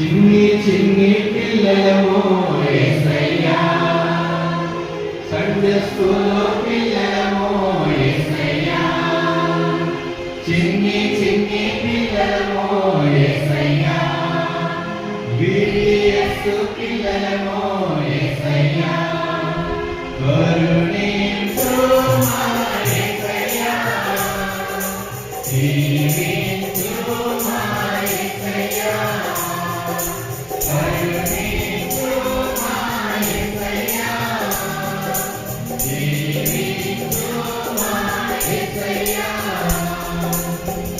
చిన్ని చిన్ని పిల్లలము యేసయ్యా, సండే స్కూల్లో పిల్లలము యేసయ్యా, చిన్ని చిన్ని పిల్లలము యేసయ్యా, VBS పిల్లలము యేసయ్యా, కరుణించు మా యేసయ్యా, దీవించు మా యేసయ్యా, కరుణించు మా యేసయ్యా, దీవించు మా యేసయ్యా,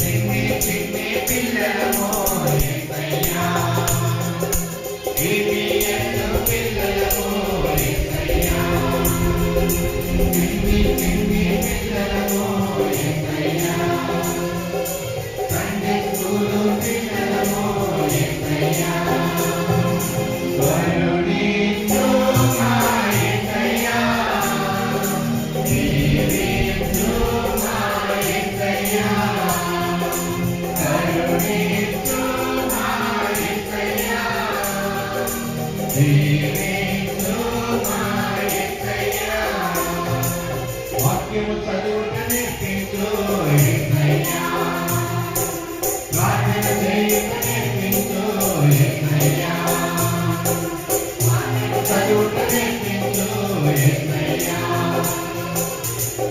చిన్ని చిన్ని పిల్లలము యేసయ్యా, VBS పిల్లలము యేసయ్యా, చిన్ని చిన్ని పిల్లలము యేసయ్యా, సండే స్కూలు పిల్లలము యేసయ్యా, కరుణించు మా యేసయ్యా, దీవించు మా యేసయ్యా, కరుణించు మా యేసయ్యా, దీవించు మా యేసయ్యా, వాక్యము చదువుట నేర్పించు యేసయ్యా, ప్రార్థన చేయుట నేర్పించు యేసయ్యా, వాక్యము చదువుట నేర్పించు యేసయ్యా,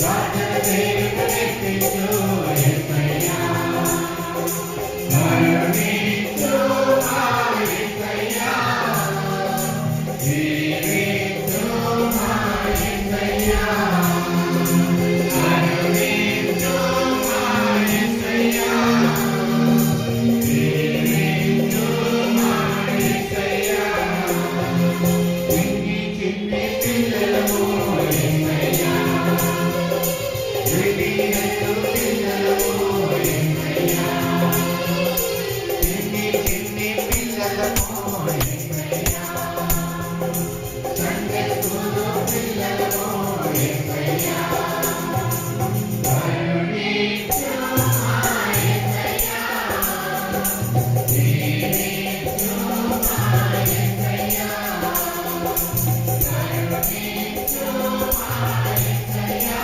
ప్రార్థన చేయుట నేర్పించు యేసయ్యా, కరుణించు మా యేసయ్యా, దీవించు మా యేసయ్యా, కరుణించు మా యేసయ్యా, దీవించు మా యేసయ్యా, చిన్ని చిన్ని పిల్లలము యేసయ్యా, VBS పిల్లలము యేసయ్యా, చిన్ని చిన్ని పిల్లలము యేసయ్యా, సండే స్కూలు పిల్లలము యేసయ్యా, కరుణించు మా యేసయ్యా, దీవించు మా యేసయ్యా, కరుణించు మా యేసయ్యా,